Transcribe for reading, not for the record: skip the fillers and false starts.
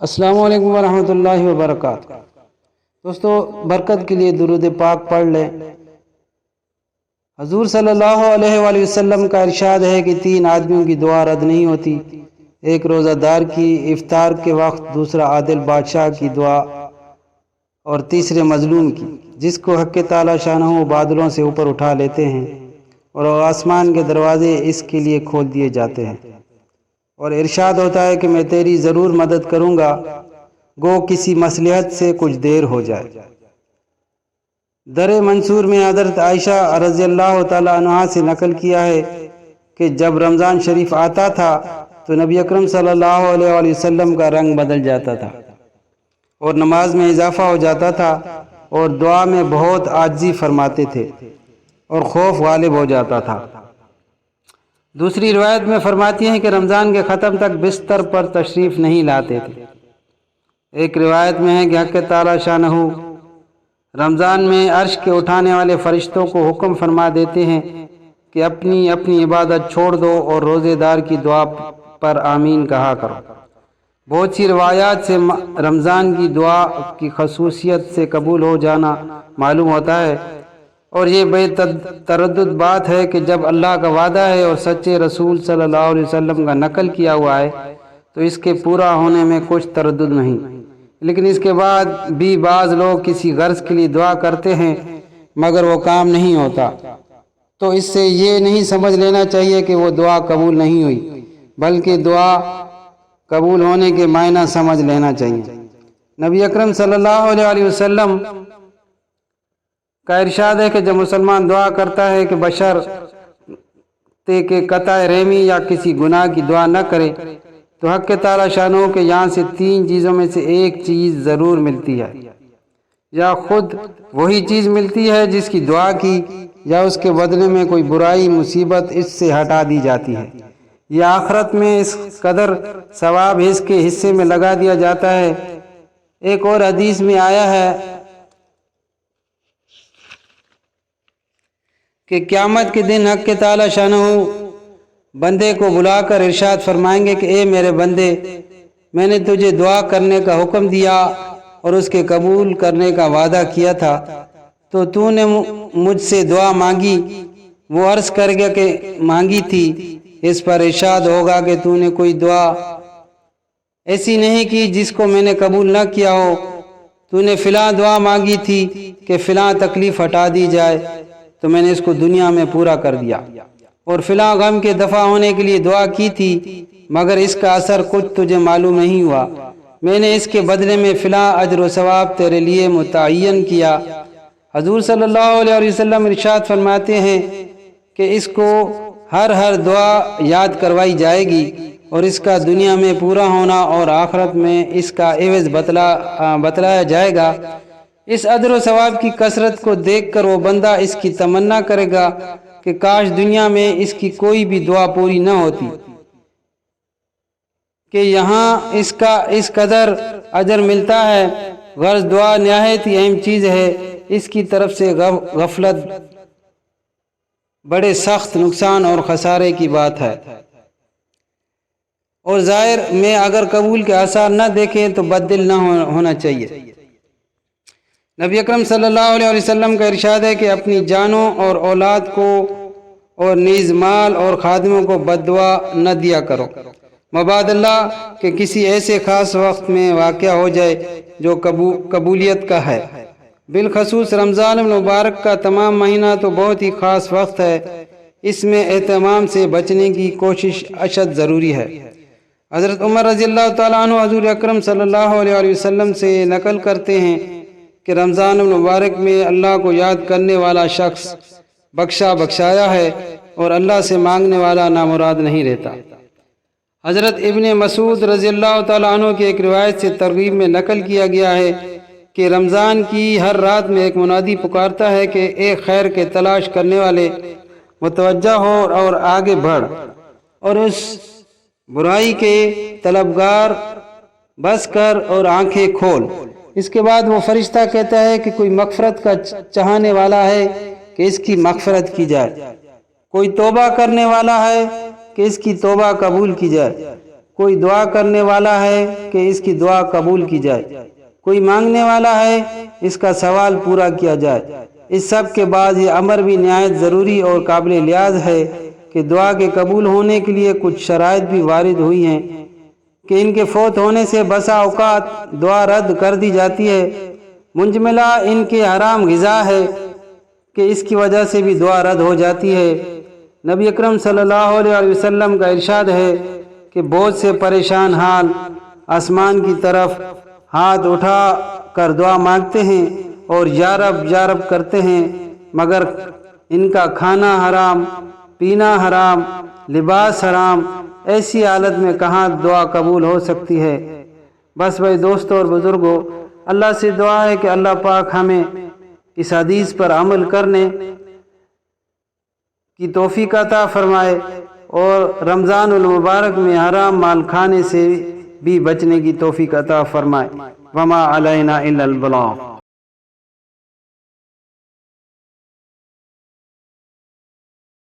السلام علیکم ورحمۃ اللہ وبرکاتہ۔ دوستو، برکت کے لیے درود پاک پڑھ لیں۔ حضور صلی اللہ علیہ وآلہ وسلم کا ارشاد ہے کہ 3 آدمیوں کی دعا رد نہیں ہوتی: ایک روزہ دار کی افطار کے وقت، دوسرا عادل بادشاہ کی دعا، اور تیسرے مظلوم کی، جس کو حق تعالی شانہ بادلوں سے اوپر اٹھا لیتے ہیں اور آسمان کے دروازے اس کے لیے کھول دیے جاتے ہیں، اور ارشاد ہوتا ہے کہ میں تیری ضرور مدد کروں گا، گو کسی مصلحت سے کچھ دیر ہو جائے۔ در منصور میں حضرت عائشہ رضی اللہ تعالی عنہا سے نقل کیا ہے کہ جب رمضان شریف آتا تھا تو نبی اکرم صلی اللہ علیہ وآلہ وسلم کا رنگ بدل جاتا تھا اور نماز میں اضافہ ہو جاتا تھا اور دعا میں بہت عاجزی فرماتے تھے اور خوف غالب ہو جاتا تھا۔ دوسری روایت میں فرماتی ہیں کہ رمضان کے ختم تک بستر پر تشریف نہیں لاتے تھے۔ ایک روایت میں ہے کہ حق تعالی شانہ رمضان میں عرش کے اٹھانے والے فرشتوں کو حکم فرما دیتے ہیں کہ اپنی اپنی عبادت چھوڑ دو اور روزے دار کی دعا پر آمین کہا کرو۔ بہت سی روایات سے رمضان کی دعا کی خصوصیت سے قبول ہو جانا معلوم ہوتا ہے، اور یہ بے تردد بات ہے کہ جب اللہ کا وعدہ ہے اور سچے رسول صلی اللہ علیہ وسلم کا نقل کیا ہوا ہے تو اس کے پورا ہونے میں کچھ تردد نہیں۔ لیکن اس کے بعد بھی بعض لوگ کسی غرض کے لیے دعا کرتے ہیں مگر وہ کام نہیں ہوتا، تو اس سے یہ نہیں سمجھ لینا چاہیے کہ وہ دعا قبول نہیں ہوئی، بلکہ دعا قبول ہونے کے معنی سمجھ لینا چاہیے۔ نبی اکرم صلی اللہ علیہ وسلم کا ارشاد ہے کہ جب مسلمان دعا کرتا ہے کہ بشرطے کہ قطع رحمی یا کسی گناہ کی دعا نہ کرے تو حق تعالی شانہ کے یہاں سے 3 چیزوں میں سے ایک چیز ضرور ملتی ہے، یا خود وہی چیز ملتی ہے جس کی دعا کی، یا اس کے بدلے میں کوئی برائی مصیبت اس سے ہٹا دی جاتی ہے، یا آخرت میں اس قدر ثواب اس کے حصے میں لگا دیا جاتا ہے۔ ایک اور حدیث میں آیا ہے کہ قیامت کے دن حق تعالی شانہ بندے کو بلا کر ارشاد فرمائیں گے کہ اے میرے بندے، میں نے تجھے دعا کرنے کا حکم دیا اور اس کے قبول کرنے کا وعدہ کیا تھا، تو نے مجھ سے دعا مانگی، وہ عرض کر گیا کہ مانگی تھی۔ اس پر ارشاد ہوگا کہ تو نے کوئی دعا ایسی نہیں کی جس کو میں نے قبول نہ کیا ہو، تو نے فلاں دعا مانگی تھی کہ فلاں تکلیف ہٹا دی جائے تو میں نے اس کو دنیا میں پورا کر دیا، اور فلاں غم کے دفع ہونے کے لیے دعا کی تھی مگر اس کا اثر کچھ تجھے معلوم نہیں ہوا، میں نے اس کے بدلے میں فلاں اجر و ثواب تیرے لیے متعین کیا۔ حضور صلی اللہ علیہ وسلم ارشاد فرماتے ہیں کہ اس کو ہر دعا یاد کروائی جائے گی اور اس کا دنیا میں پورا ہونا اور آخرت میں اس کا عوض بتلایا جائے گا۔ اس اجر و ثواب کی کثرت کو دیکھ کر وہ بندہ اس کی تمنا کرے گا کہ کاش دنیا میں اس کی کوئی بھی دعا پوری نہ ہوتی، کہ یہاں اس کا اس قدر اجر ملتا ہے۔ غرض دعا نہایت ہی اہم چیز ہے، اس کی طرف سے غفلت بڑے سخت نقصان اور خسارے کی بات ہے، اور ظاہر میں اگر قبول کے آثار نہ دیکھیں تو بد دل نہ ہونا چاہیے۔ نبی اکرم صلی اللہ علیہ وسلم کا ارشاد ہے کہ اپنی جانوں اور اولاد کو اور نیز مال اور خادموں کو بد دعا نہ دیا کرو، مباد اللہ کہ کسی ایسے خاص وقت میں واقع ہو جائے جو قبولیت کا ہے۔ بالخصوص رمضان المبارک کا تمام مہینہ تو بہت ہی خاص وقت ہے، اس میں اہتمام سے بچنے کی کوشش اشد ضروری ہے۔ حضرت عمر رضی اللہ تعالیٰ عنہ حضور اکرم صلی اللہ علیہ وسلم سے نقل کرتے ہیں کہ رمضان المبارک میں اللہ کو یاد کرنے والا شخص بخشایا ہے اور اللہ سے مانگنے والا نامراد نہیں رہتا۔ حضرت ابن مسعود رضی اللہ تعالیٰ عنہ کی ایک روایت سے ترغیب میں نقل کیا گیا ہے کہ رمضان کی ہر رات میں ایک منادی پکارتا ہے کہ اے خیر کے تلاش کرنے والے، متوجہ ہو اور آگے بڑھ، اور اس برائی کے طلبگار بس کر اور آنکھیں کھول۔ اس کے بعد وہ فرشتہ کہتا ہے کہ کوئی مغفرت کا چاہنے والا ہے کہ اس کی مغفرت کی جائے، کوئی توبہ کرنے والا ہے کہ اس کی توبہ قبول کی جائے، کوئی دعا کرنے والا ہے کہ اس کی دعا قبول کی جائے، کوئی مانگنے والا ہے اس کا سوال پورا کیا جائے۔ اس سب کے بعد یہ امر بھی نہایت ضروری اور قابل لحاظ ہے کہ دعا کے قبول ہونے کے لیے کچھ شرائط بھی وارد ہوئی ہیں کہ ان کے فوت ہونے سے بسا اوقات دعا رد کر دی جاتی ہے۔ منجملہ ان کے حرام غذا ہے کہ اس کی وجہ سے بھی دعا رد ہو جاتی ہے۔ نبی اکرم صلی اللہ علیہ وسلم کا ارشاد ہے کہ بہت سے پریشان حال آسمان کی طرف ہاتھ اٹھا کر دعا مانگتے ہیں اور یا رب کرتے ہیں، مگر ان کا کھانا حرام، پینا حرام، لباس حرام، ایسی حالت میں کہاں دعا قبول ہو سکتی ہے؟ بس بھائی دوستو اور بزرگوں، اللہ سے دعا ہے کہ اللہ پاک ہمیں اس حدیث پر عمل کرنے کی توفیق عطا فرمائے اور رمضان المبارک میں حرام مال کھانے سے بھی بچنے کی توفیق عطا فرمائے۔ وما علینا الا البلاغ۔